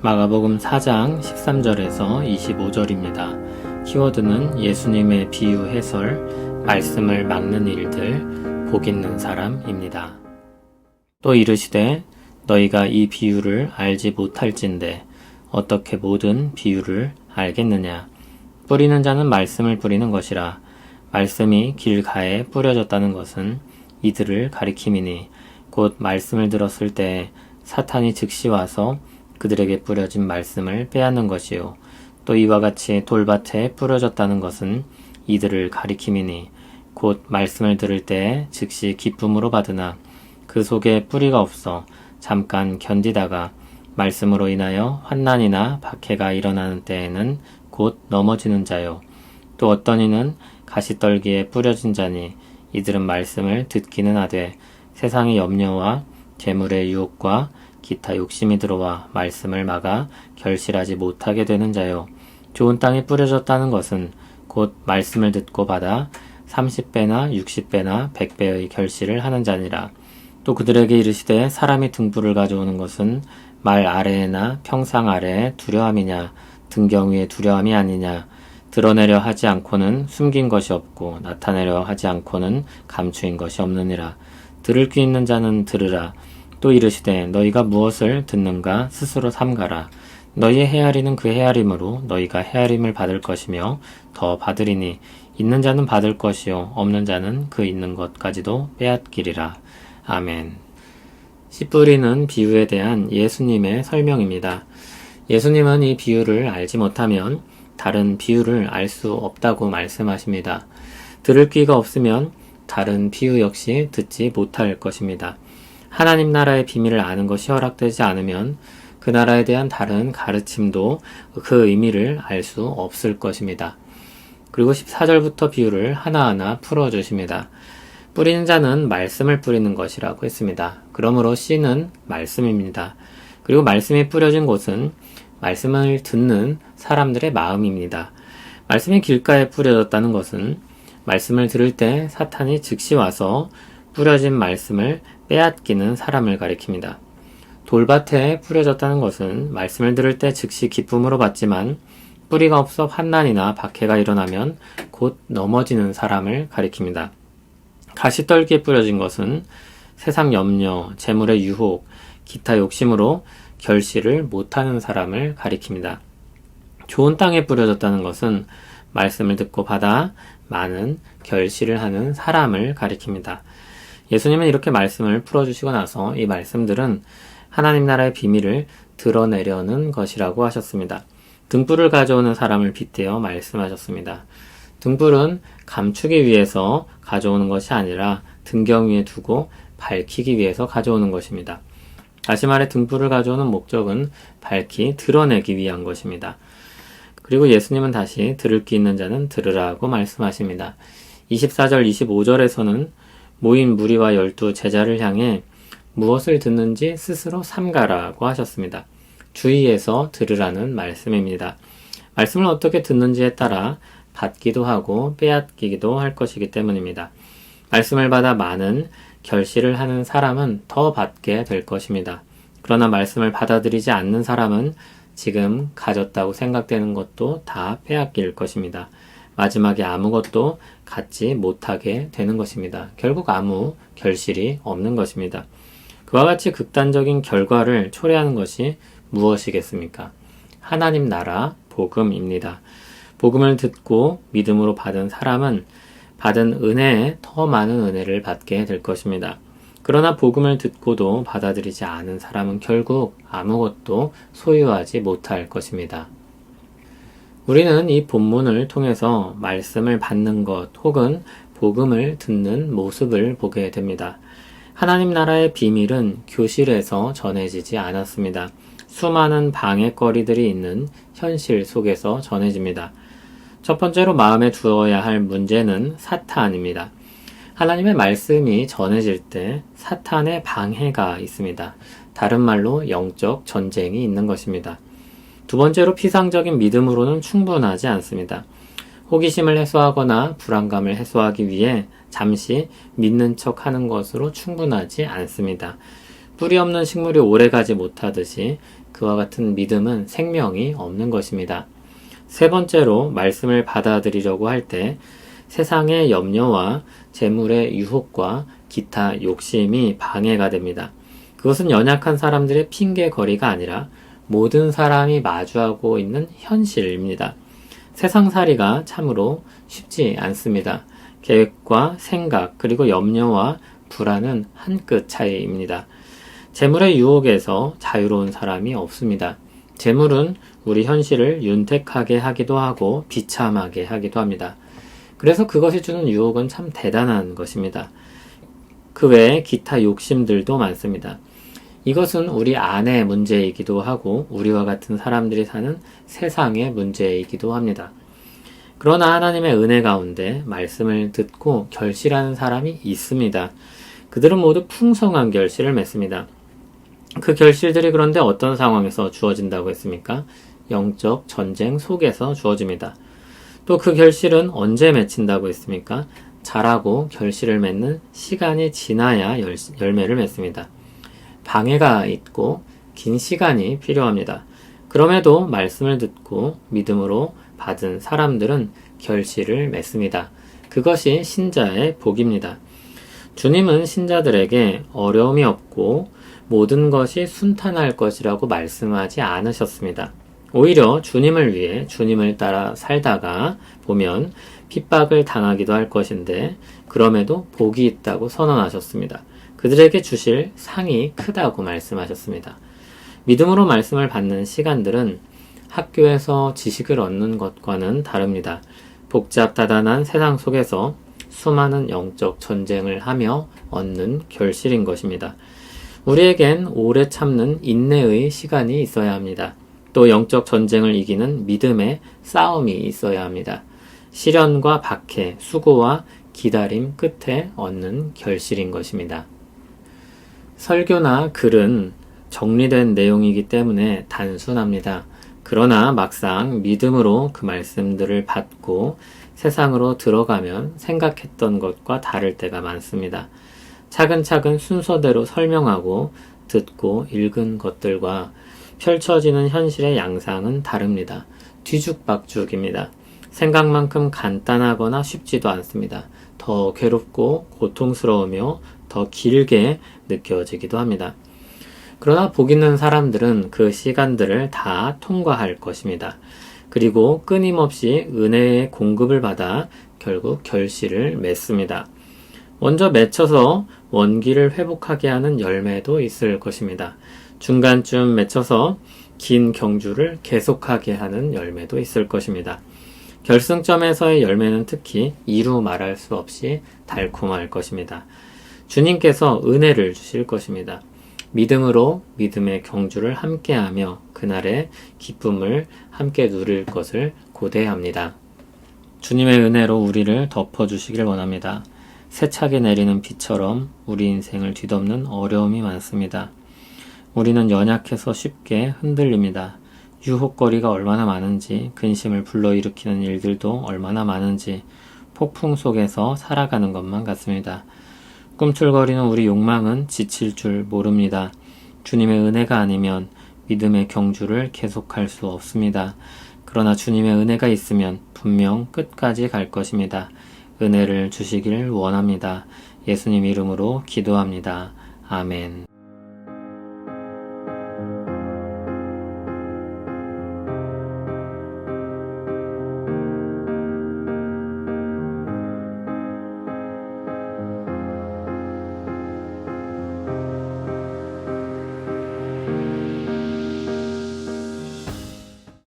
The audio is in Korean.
마가복음 4장 13절에서 25절입니다. 키워드는 예수님의 비유 해설, 말씀을 막는 일들, 복 있는 사람입니다. 또 이르시되 너희가 이 비유를 알지 못할진대 어떻게 모든 비유를 알겠느냐. 뿌리는 자는 말씀을 뿌리는 것이라. 말씀이 길가에 뿌려졌다는 것은 이들을 가리킴이니 곧 말씀을 들었을 때 사탄이 즉시 와서 그들에게 뿌려진 말씀을 빼앗는 것이요. 또 이와 같이 돌밭에 뿌려졌다는 것은 이들을 가리킴이니 곧 말씀을 들을 때 즉시 기쁨으로 받으나 그 속에 뿌리가 없어 잠깐 견디다가 말씀으로 인하여 환난이나 박해가 일어나는 때에는 곧 넘어지는 자요. 또 어떤 이는 가시떨기에 뿌려진 자니 이들은 말씀을 듣기는 하되 세상의 염려와 재물의 유혹과 기타 욕심이 들어와 말씀을 막아 결실하지 못하게 되는 자요. 좋은 땅에 뿌려졌다는 것은 곧 말씀을 듣고 받아 30배나 60배나 100배의 결실을 하는 자니라. 또 그들에게 이르시되 사람이 등불을 가져오는 것은 말 아래에나 평상 아래에 두려움이냐 등경 위에 두려움이 아니냐. 드러내려 하지 않고는 숨긴 것이 없고 나타내려 하지 않고는 감추인 것이 없느니라. 들을 귀 있는 자는 들으라. 또 이르시되 너희가 무엇을 듣는가 스스로 삼가라. 너희의 헤아리는 그 헤아림으로 너희가 헤아림을 받을 것이며 더 받으리니 있는 자는 받을 것이요 없는 자는 그 있는 것까지도 빼앗기리라. 아멘. 씨 뿌리는 비유에 대한 예수님의 설명입니다. 예수님은 이 비유를 알지 못하면 다른 비유를 알 수 없다고 말씀하십니다. 들을 귀가 없으면 다른 비유 역시 듣지 못할 것입니다. 하나님 나라의 비밀을 아는 것이 허락되지 않으면 그 나라에 대한 다른 가르침도 그 의미를 알 수 없을 것입니다. 그리고 14절부터 비유를 하나하나 풀어주십니다. 뿌리는 자는 말씀을 뿌리는 것이라고 했습니다. 그러므로 씨는 말씀입니다. 그리고 말씀이 뿌려진 곳은 말씀을 듣는 사람들의 마음입니다. 말씀이 길가에 뿌려졌다는 것은 말씀을 들을 때 사탄이 즉시 와서 뿌려진 말씀을 빼앗기는 사람을 가리킵니다. 돌밭에 뿌려졌다는 것은 말씀을 들을 때 즉시 기쁨으로 받지만 뿌리가 없어 환난이나 박해가 일어나면 곧 넘어지는 사람을 가리킵니다. 가시떨기에 뿌려진 것은 세상 염려, 재물의 유혹, 기타 욕심으로 결실을 못하는 사람을 가리킵니다. 좋은 땅에 뿌려졌다는 것은 말씀을 듣고 받아 많은 결실을 하는 사람을 가리킵니다. 예수님은 이렇게 말씀을 풀어주시고 나서 이 말씀들은 하나님 나라의 비밀을 드러내려는 것이라고 하셨습니다. 등불을 가져오는 사람을 빗대어 말씀하셨습니다. 등불은 감추기 위해서 가져오는 것이 아니라 등경 위에 두고 밝히기 위해서 가져오는 것입니다. 다시 말해 등불을 가져오는 목적은 밝히 드러내기 위한 것입니다. 그리고 예수님은 다시 들을 귀 있는 자는 들으라고 말씀하십니다. 24절 25절에서는 모인 무리와 12 제자를 향해 무엇을 듣는지 스스로 삼가라고 하셨습니다. 주의해서 들으라는 말씀입니다. 말씀을 어떻게 듣는지에 따라 받기도 하고 빼앗기기도 할 것이기 때문입니다. 말씀을 받아 많은 결실을 하는 사람은 더 받게 될 것입니다. 그러나 말씀을 받아들이지 않는 사람은 지금 가졌다고 생각되는 것도 다 빼앗길 것입니다. 마지막에 아무것도 갖지 못하게 되는 것입니다. 결국 아무 결실이 없는 것입니다. 그와 같이 극단적인 결과를 초래하는 것이 무엇이겠습니까? 하나님 나라 복음입니다. 복음을 듣고 믿음으로 받은 사람은 받은 은혜에 더 많은 은혜를 받게 될 것입니다. 그러나 복음을 듣고도 받아들이지 않은 사람은 결국 아무것도 소유하지 못할 것입니다. 우리는 이 본문을 통해서 말씀을 받는 것 혹은 복음을 듣는 모습을 보게 됩니다. 하나님 나라의 비밀은 교실에서 전해지지 않았습니다. 수많은 방해거리들이 있는 현실 속에서 전해집니다. 첫 번째로 마음에 두어야 할 문제는 사탄입니다. 하나님의 말씀이 전해질 때 사탄의 방해가 있습니다. 다른 말로 영적 전쟁이 있는 것입니다. 두 번째로 피상적인 믿음으로는 충분하지 않습니다. 호기심을 해소하거나 불안감을 해소하기 위해 잠시 믿는 척 하는 것으로 충분하지 않습니다. 뿌리 없는 식물이 오래가지 못하듯이 그와 같은 믿음은 생명이 없는 것입니다. 세 번째로 말씀을 받아들이려고 할 때 세상의 염려와 재물의 유혹과 기타 욕심이 방해가 됩니다. 그것은 연약한 사람들의 핑계거리가 아니라 모든 사람이 마주하고 있는 현실입니다. 세상살이가 참으로 쉽지 않습니다. 계획과 생각 그리고 염려와 불안은 한 끗 차이입니다. 재물의 유혹에서 자유로운 사람이 없습니다. 재물은 우리 현실을 윤택하게 하기도 하고 비참하게 하기도 합니다. 그래서 그것이 주는 유혹은 참 대단한 것입니다. 그 외에 기타 욕심들도 많습니다. 이것은 우리 안의 문제이기도 하고 우리와 같은 사람들이 사는 세상의 문제이기도 합니다. 그러나 하나님의 은혜 가운데 말씀을 듣고 결실하는 사람이 있습니다. 그들은 모두 풍성한 결실을 맺습니다. 그 결실들이 그런데 어떤 상황에서 주어진다고 했습니까? 영적 전쟁 속에서 주어집니다. 또 그 결실은 언제 맺힌다고 했습니까? 자라고 결실을 맺는 시간이 지나야 열매를 맺습니다. 방해가 있고 긴 시간이 필요합니다. 그럼에도 말씀을 듣고 믿음으로 받은 사람들은 결실을 맺습니다. 그것이 신자의 복입니다. 주님은 신자들에게 어려움이 없고 모든 것이 순탄할 것이라고 말씀하지 않으셨습니다. 오히려 주님을 위해 주님을 따라 살다가 보면 핍박을 당하기도 할 것인데 그럼에도 복이 있다고 선언하셨습니다. 그들에게 주실 상이 크다고 말씀하셨습니다. 믿음으로 말씀을 받는 시간들은 학교에서 지식을 얻는 것과는 다릅니다. 복잡다단한 세상 속에서 수많은 영적 전쟁을 하며 얻는 결실인 것입니다. 우리에겐 오래 참는 인내의 시간이 있어야 합니다. 또 영적 전쟁을 이기는 믿음의 싸움이 있어야 합니다. 시련과 박해, 수고와 기다림 끝에 얻는 결실인 것입니다. 설교나 글은 정리된 내용이기 때문에 단순합니다. 그러나 막상 믿음으로 그 말씀들을 받고 세상으로 들어가면 생각했던 것과 다를 때가 많습니다. 차근차근 순서대로 설명하고 듣고 읽은 것들과 펼쳐지는 현실의 양상은 다릅니다. 뒤죽박죽입니다. 생각만큼 간단하거나 쉽지도 않습니다. 더 괴롭고 고통스러우며 더 길게 느껴지기도 합니다. 그러나 복 있는 사람들은 그 시간들을 다 통과할 것입니다. 그리고 끊임없이 은혜의 공급을 받아 결국 결실을 맺습니다. 먼저 맺혀서 원기를 회복하게 하는 열매도 있을 것입니다. 중간쯤 맺혀서 긴 경주를 계속하게 하는 열매도 있을 것입니다. 결승점에서의 열매는 특히 이루 말할 수 없이 달콤할 것입니다. 주님께서 은혜를 주실 것입니다. 믿음으로 믿음의 경주를 함께하며 그날의 기쁨을 함께 누릴 것을 고대합니다. 주님의 은혜로 우리를 덮어주시길 원합니다. 세차게 내리는 비처럼 우리 인생을 뒤덮는 어려움이 많습니다. 우리는 연약해서 쉽게 흔들립니다. 유혹거리가 얼마나 많은지, 근심을 불러일으키는 일들도 얼마나 많은지 폭풍 속에서 살아가는 것만 같습니다. 꿈틀거리는 우리 욕망은 지칠 줄 모릅니다. 주님의 은혜가 아니면 믿음의 경주를 계속할 수 없습니다. 그러나 주님의 은혜가 있으면 분명 끝까지 갈 것입니다. 은혜를 주시길 원합니다. 예수님 이름으로 기도합니다. 아멘.